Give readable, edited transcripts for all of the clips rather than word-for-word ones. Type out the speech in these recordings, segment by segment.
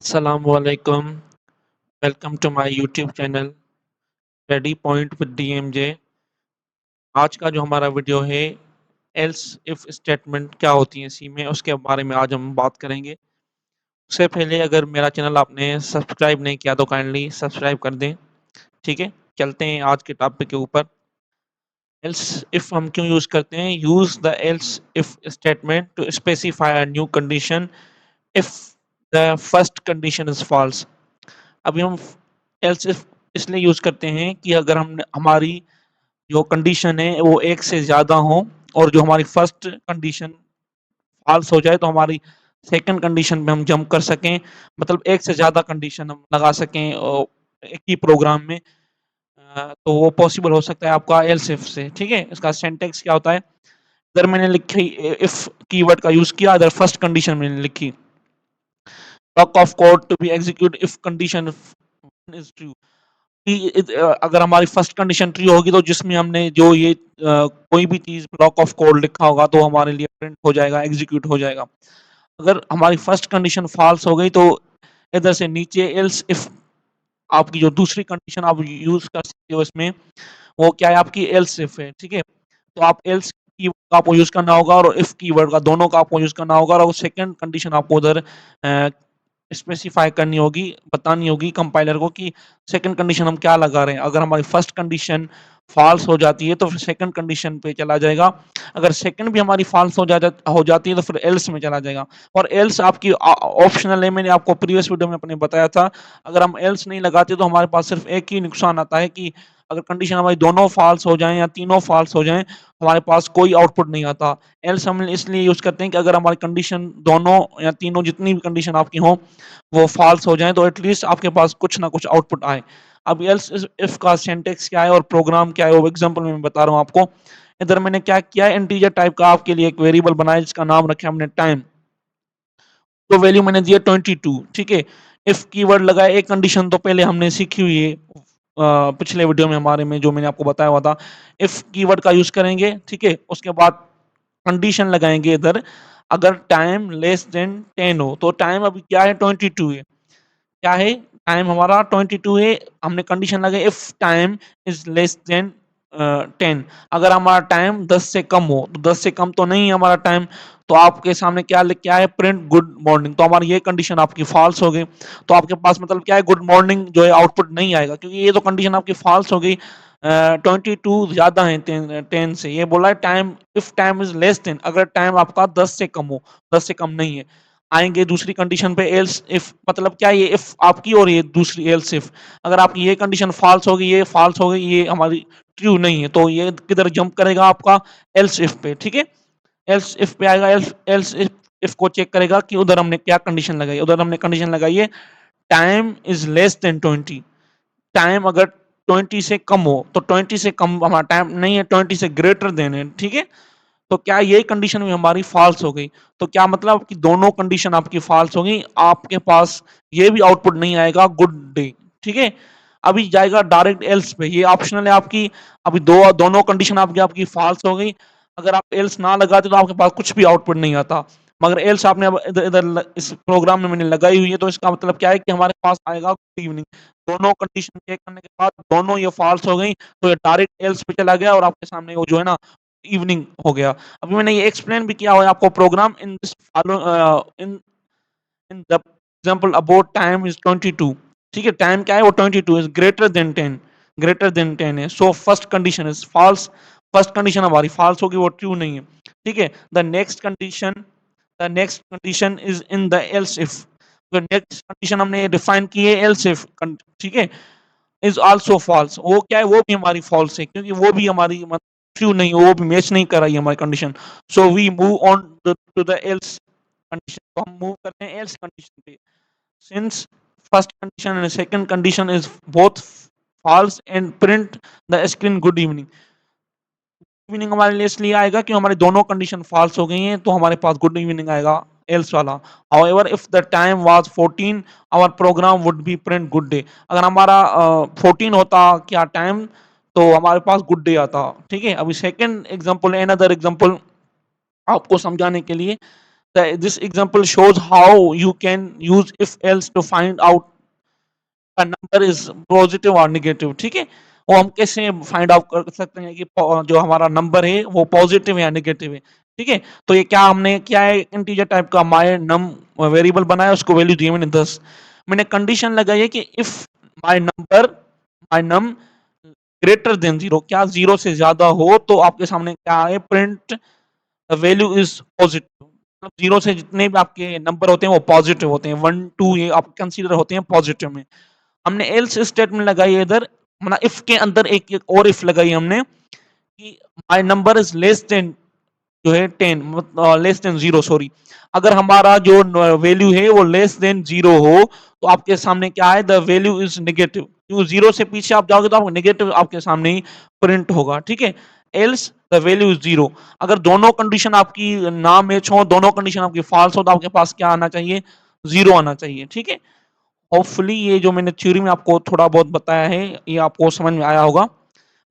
Assalamualaikum. Welcome to my YouTube channel study point with DMJ. आज का जो हमारा वीडियो है एल्स इफ स्टेटमेंट क्या होती है सी में, उसके बारे में आज हम बात करेंगे। उससे पहले अगर मेरा चैनल आपने सब्सक्राइब नहीं किया तो काइंडली सब्सक्राइब कर दें। ठीक है, चलते हैं आज के टॉपिक के ऊपर। एल्स इफ हम क्यों यूज करते हैं? Use the else if statement to specify a new condition if the first condition is false. अभी हम एल्स इफ इसलिए यूज करते हैं कि अगर हम हमारी जो कंडीशन है वो एक से ज्यादा हो और जो हमारी फर्स्ट कंडीशन फॉल्स हो जाए तो हमारी सेकंड कंडीशन पे हम जंप कर सकें। मतलब एक से ज्यादा कंडीशन हम लगा सकें एक ही प्रोग्राम में। तो वो पॉसिबल हो सकता है आपका एल्स इफ से। ठीक है, इसका सिंटैक्स क्या होता है? अगर मैंने लिखी इफ कीवर्ड का यूज किया, अगर फर्स्ट कंडीशन मैंने लिखी block of code to be execute if condition is true. अगर हमारी फर्स्ट कंडीशन ट्रू होगी तो जिसमें हमने जो ये कोई भी चीज ब्लॉक ऑफ कोड लिखा होगा तो हमारे लिए प्रिंट हो जाएगा, एग्जीक्यूट हो जाएगा। अगर हमारी फर्स्ट कंडीशन फॉल्स हो गई तो इधर से नीचे एल्स इफ आपकी जो दूसरी कंडीशन आप यूज कर सकते हो इसमें, वो क्या है? आपकी एल्स इफ है। ठीक है, तो आप एल्स कीवर्ड का आपको यूज करना होगा और इफ कीवर्ड का, दोनों का आपको यूज करना होगा और सेकंड कंडीशन आपको उधर स्पेसिफाई करनी होगी, बतानी होगी कंपाइलर को कि सेकंड कंडीशन हम क्या लगा रहे हैं। अगर हमारी फर्स्ट कंडीशन फॉल्स हो जाती है तो फिर सेकंड कंडीशन पे चला जाएगा। अगर सेकंड भी हमारी फॉल्स हो जाती है तो फिर एल्स में चला जाएगा। और एल्स आपकी ऑप्शनल है, मैंने आपको प्रीवियस वीडियो में अपने बताया था। अगर हम एल्स नहीं लगाते तो हमारे पास सिर्फ एक ही नुकसान आता है कि अगर कंडीशन हमारी दोनों फॉल्स हो जाएं या तीनों फॉल्स हो जाएं, हमारे पास कोई आउटपुट नहीं आता। एल्स हम इसलिए यूज करते हैं कि अगर हमारी कंडीशन दोनों या तीनों, जितनी भी कंडीशन आपकी हो, वो फॉल्स हो जाए तो एटलीस्ट आपके पास कुछ ना कुछ आउटपुट आए। अब एल्स इफ का सिंटैक्स क्या है और प्रोग्राम क्या है वो एग्जांपल में बता रहा हूँ आपको। इधर मैंने क्या किया है, इंटीजर टाइप का आपके लिए एक वेरिएबल बनाया जिसका नाम रखा हमने टाइम। तो वैल्यू मैंने दिया 22। ठीक है, इफ कीवर्ड लगा, एक कंडीशन तो पहले हमने सीखी हुई है पिछले वीडियो में हमारे में, जो मैंने आपको बताया हुआ था। इफ कीवर्ड का यूज करेंगे, ठीक है, उसके बाद कंडीशन लगाएंगे इधर। अगर टाइम लेस देन 10 हो तो टाइम अभी क्या है? 22 है। क्या है? टाइम हमारा 22 है। हमने कंडीशन लगाई if time is less then 10। अगर हमारा टाइम 10 से कम हो, तो 10 से कम तो नहीं है हमारा टाइम, तो आपके सामने क्या है? Print good morning. तो हमारी ये कंडीशन आपकी फॉल्स हो गई। तो आपके पास मतलब क्या है? गुड मॉर्निंग जो है आउटपुट नहीं आएगा, क्योंकि ये तो कंडीशन आपकी फॉल्स हो गई। 22 ज्यादा है 10 से। ये बोला है time if time is less then, अगर टाइम आपका 10 से कम हो, 10 से कम नहीं है। आएंगे दूसरी कंडीशन पे, एल्स इफ मतलब क्या है? ये इफ आपकी और ये दूसरी एल्स इफ। अगर आपकी ये कंडीशन फॉल्स होगी, ये फॉल्स हो गई, ये हमारी ट्रू नहीं है, तो ये किधर जंप करेगा? आपका एल्स इफ पे। ठीक है, एल्स इफ पे आएगा। एल्स एल्स इफ को चेक करेगा कि उधर हमने क्या कंडीशन लगाई। उधर हमने कंडीशन लगाई है time is less then 20। Time अगर 20 से कम हो, तो 20 से कम हमारा टाइम नहीं है, 20 से ग्रेटर देन है। ठीक है, तो क्या यही कंडीशन भी हमारी फॉल्स हो गई? तो क्या मतलब कि दोनों कंडीशन आपकी फॉल्स हो गई, आपके पास ये भी आउटपुट नहीं आएगा गुड डे। ठीक है, अभी जाएगा डायरेक्ट एल्स पे, ये ऑप्शनल है आपकी। अभी दोनों कंडीशन आपकी आपकी फॉल्स हो गई। अगर आप एल्स ना लगाते तो आपके पास कुछ भी आउटपुट नहीं आता। मगर एल्स आपने अब इधर इधर इस प्रोग्राम में मैंने लगाई हुई है, तो इसका मतलब क्या है कि हमारे पास आएगा गुड इवनिंग। दोनों कंडीशन चेक करने के बाद दोनों ये फॉल्स हो गई, तो ये डायरेक्ट एल्स पे चला गया और आपके सामने वो जो है ना इवनिंग हो गया। अभी मैंने ये एक्सप्लेन भी किया हुआ है आपको program in this follow in in the example about time is 22। ठीक है, टाइम क्या है? वो 22 is greater than 10, greater than 10 है। So first condition is false. First condition हमारी फॉल्स होगी, वो ट्रू नहीं है। ठीक है, the next condition is in the else if. तो नेक्स्ट कंडीशन हमने डिफाइन की है एल्स इफ। ठीक है, इज आल्सो फॉल्स। वो क्या है? वो भी हमारी फॉल्स है, क्योंकि वो भी हमारी ट्रू नहीं, वो भी मैच नहीं कर रही है हमारी condition. So we move on to the else condition. तो हम मूव करते हैं एल्स कंडीशन पे। Since first condition and second condition is both false and print the screen good evening. Evening हमारे लिए इसलिए आएगा कि हमारी दोनों कंडीशन फॉल्स हो गई हैं, तो हमारे पास गुड इवनिंग आएगा एल्स वाला। However if the time was 14 hour program would be print good day. अगर हमारा 14 होता क्या टाइम, तो हमारे पास गुड डे आता। ठीक है, अभी सेकंड एग्जांपल, अनदर एग्जांपल आपको समझाने के लिए। This example shows how you can use if else to find out a number is positive और नेगेटिव। ठीक है, वो हम कैसे फाइंड आउट कर सकते हैं कि जो हमारा नंबर है वो पॉजिटिव है या नेगेटिव है। ठीक है, तो ये क्या हमने क्या है, इंटीजर टाइप का माय नम वेरिएबल बनाया, उसको वैल्यू दी मैंने 10। मैंने कंडीशन लगाई है कि if my number my num greater than zero, क्या जीरो से ज्यादा हो तो आपके सामने क्या है, प्रिंट वैल्यू इज पॉजिटिव। मतलब जीरो से जितने भी आपके नंबर होते हैं वो पॉजिटिव होते हैं, 1 2 ये आप कंसीडर होते हैं पॉजिटिव में। हमने एल्स स्टेटमेंट लगाई है इधर, मतलब इफ के अंदर एक और इफ लगाई हमने कि my number is less then जो है 10, लेस देन जीरो सॉरी। अगर हमारा जो वैल्यू है वो लेस देन जीरो हो तो आपके सामने क्या है, द वैल्यू इज नेगेटिव। क्योंकि जीरो से पीछे आप जाओगे तो आपको नेगेटिव आपके सामने ही प्रिंट होगा। ठीक है, else the value is zero. अगर दोनों कंडीशन आपकी ना मैच हो, दोनों कंडीशन आपकी फॉल्स हो, तो आपके पास क्या आना चाहिए, जीरो आना चाहिए। ठीक है, होपफुली ये जो मैंने थ्योरी में आपको थोड़ा बहुत बताया है ये आपको समझ में आया होगा।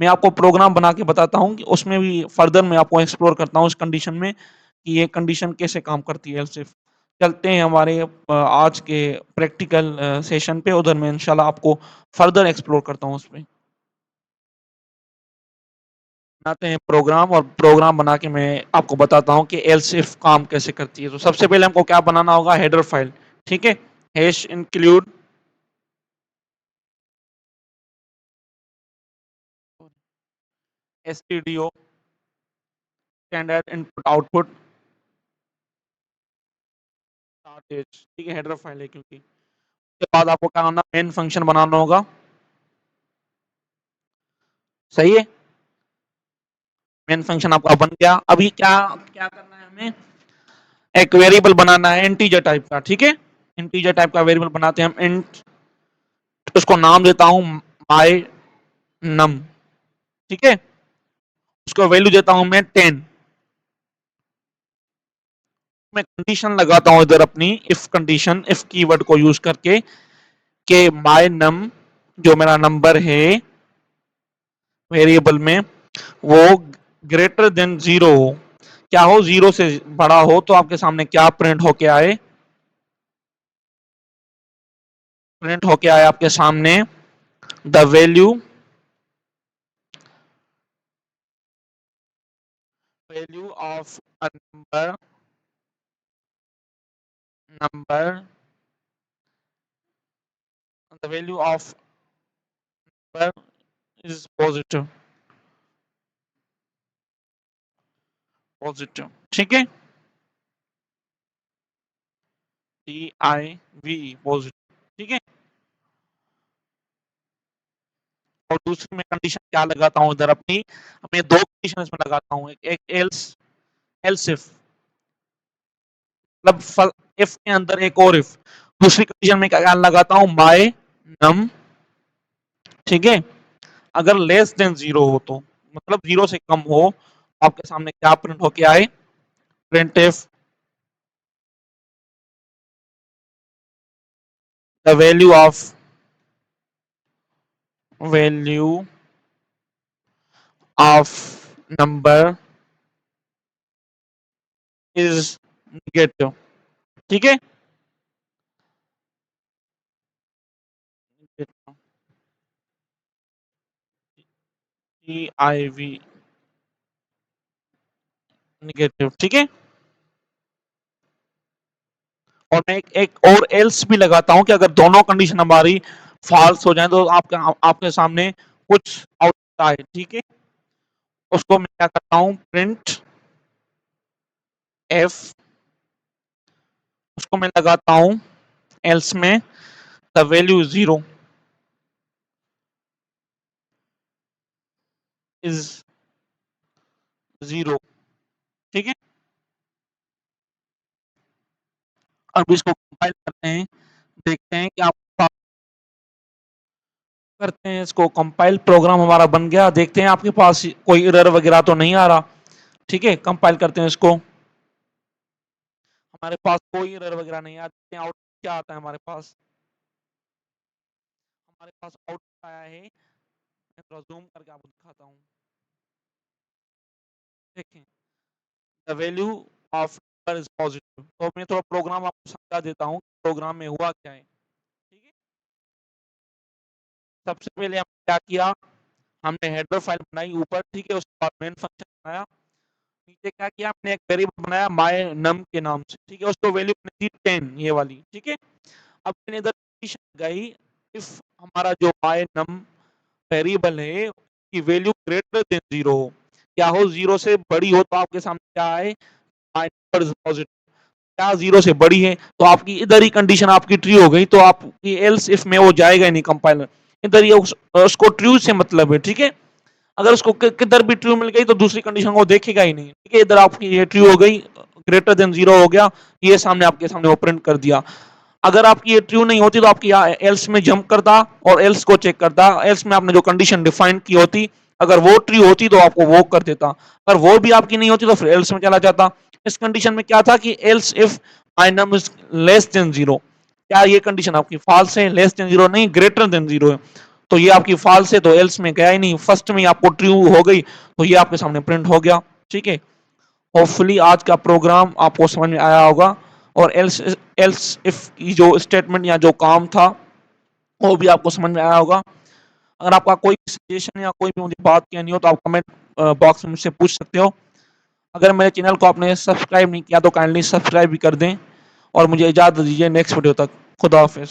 मैं आपको प्रोग्राम बना के बताता हूँ कि उसमें भी फर्दर मैं आपको एक्सप्लोर करता हूँ इस कंडीशन में कि ये कंडीशन कैसे काम करती है। सिर्फ चलते हैं हमारे आज के प्रैक्टिकल सेशन पे, उधर मैं इंशाल्लाह आपको फर्दर एक्सप्लोर करता हूँ उसमें। बनाते हैं प्रोग्राम, और प्रोग्राम बना के मैं आपको बताता हूँ कि एल्स इफ काम कैसे करती है। तो सबसे पहले हमको क्या बनाना होगा, हेडर फाइल। ठीक है, hash include stdio standard input output start age. ठीक है, हेडर फाइल है क्योंकि। उसके बाद आपको क्या करना, मेन फंक्शन बनाना होगा। सही है, मेन फंक्शन आपका बन गया। अभी क्या क्या करना है हमें, एक वेरिएबल बनाना है इंटीजर टाइप का। ठीक है, इंटीजर टाइप का वेरिएबल बनाते हैं हम इंट, उसको नाम देता हूं माय नम। ठीक है, उसको वैल्यू देता हूं मैं 10। मैं कंडीशन लगाता हूं इधर अपनी इफ कंडीशन, इफ कीवर्ड को यूज करके कि माय नम जो मेरा नंबर है वेरिएबल में वो ग्रेटर देन जीरो हो। क्या हो, जीरो से बड़ा हो तो आपके सामने क्या प्रिंट होके आए, प्रिंट होके आए आपके सामने the value value of a number number the value of number is positive, positive. ठीक है, PIV पॉजिटिव। ठीक है, और दूसरी मैं कंडीशन क्या लगाता हूं इधर अपनी, मैं दो कंडीशन इसमें लगाता हूं, एक एल्स एल्स इफ, मतलब इफ के अंदर एक और इफ। दूसरी कंडीशन में क्या लगाता हूं, माय नम। ठीक है, अगर लेस देन जीरो हो तो, मतलब जीरो से कम हो, आपके सामने क्या प्रिंट होके आए, print if the value of number is negative. ठीक है, PIV नेगेटिव। ठीक है, और मैं एक और एल्स भी लगाता हूं कि अगर दोनों कंडीशन हमारी फॉल्स हो जाए तो आपके सामने कुछ आउटपुट आए। ठीक है, उसको मैं क्या करता हूं, प्रिंट एफ, उसको मैं लगाता हूं एल्स में the value zero is zero. ठीक है, अब इसको कंपाइल करते हैं, देखते हैं कि आप करते हैं इसको कंपाइल। प्रोग्राम हमारा बन गया, देखते हैं आपके पास कोई एरर वगैरह तो नहीं आ रहा। ठीक है, कंपाइल करते हैं इसको, हमारे पास कोई एरर वगैरह नहीं आते हैं। आउटपुट क्या आता है हमारे पास, हमारे पास आउटपुट आया है, मैं थोड़ा जूम करके आपको दिखाता हूँ। देखें, the value of number is positive. तो मैं थोड़ा प्रोग्राम आपको समझा देता हूँ, प्रोग्राम में हुआ क्या है। ठीक है, सबसे पहले हमने क्या किया, हमने हेडर फाइल बनाई ऊपर, ठीक है, उसके बाद मेन फंक्शन बनाया, नीचे क्या किया, हमने एक वेरिएबल बनाया माय नम के नाम से, ठीक है, उसको वैल्यू दी 10 ये वाली, ठीक है। अब मैंने इधर कंडीशन लगाई, इफ हमारा जो माय नम वेरिएबल है की वैल्यू ग्रेटर देन 0 हो, क्या हो 0 से बड़ी हो, तो आपके सामने क्या है, माय नंबर इज पॉजिटिव। क्या 0 से बड़ी है, तो आपकी इधर ही कंडीशन आपकी ट्रू हो गई, तो आपकी एल्स इफ में वो जाएगा ही नहीं कंपाइलर, इधर ये उसको ट्रू से मतलब है, ठीक है। अगर उसको किधर भी ट्रू मिल गई तो दूसरी कंडीशन को देखेगा ही नहीं, ठीक है। इधर आपकी ये ट्रू हो गई, ग्रेटर देन 0 हो गया, ये सामने आपके सामने वो प्रिंट कर दिया। अगर आपकी ये ट्रू नहीं होती तो आपकी एल्स में जंप करता और एल्स को चेक करता, एल्स में आपने जो कंडीशन डिफाइन की होती, अगर वो ट्रू होती तो आपको वो कर देता, अगर वो भी आपकी नहीं होती तो फिर एल्स में चला जाता। इस कंडीशन में क्या था कि else if my num is less than 0, क्या ये कंडीशन आपकी फॉल्स है, लेस देन 0 नहीं, ग्रेटर देन 0 है, तो ये आपकी फॉल्स है, तो एल्स में गया ही नहीं, फर्स्ट में आपको ट्रू हो गई, तो ये आपके सामने प्रिंट हो गया, ठीक है। होपफुली आज का प्रोग्राम आपको समझ में आया होगा, और एल्स एल्स इफ की जो स्टेटमेंट या जो काम था वो भी आपको समझ में आया होगा। अगर आपका कोई सजेशन या कोई भी मुझे बात कहनी हो तो आप कमेंट बॉक्स में मुझसे पूछ सकते हो। अगर मेरे चैनल को आपने सब्सक्राइब नहीं किया तो काइंडली सब्सक्राइब भी कर दें, और मुझे इजाज़त दीजिए नेक्स्ट वीडियो तक। खुदा हाफिज़।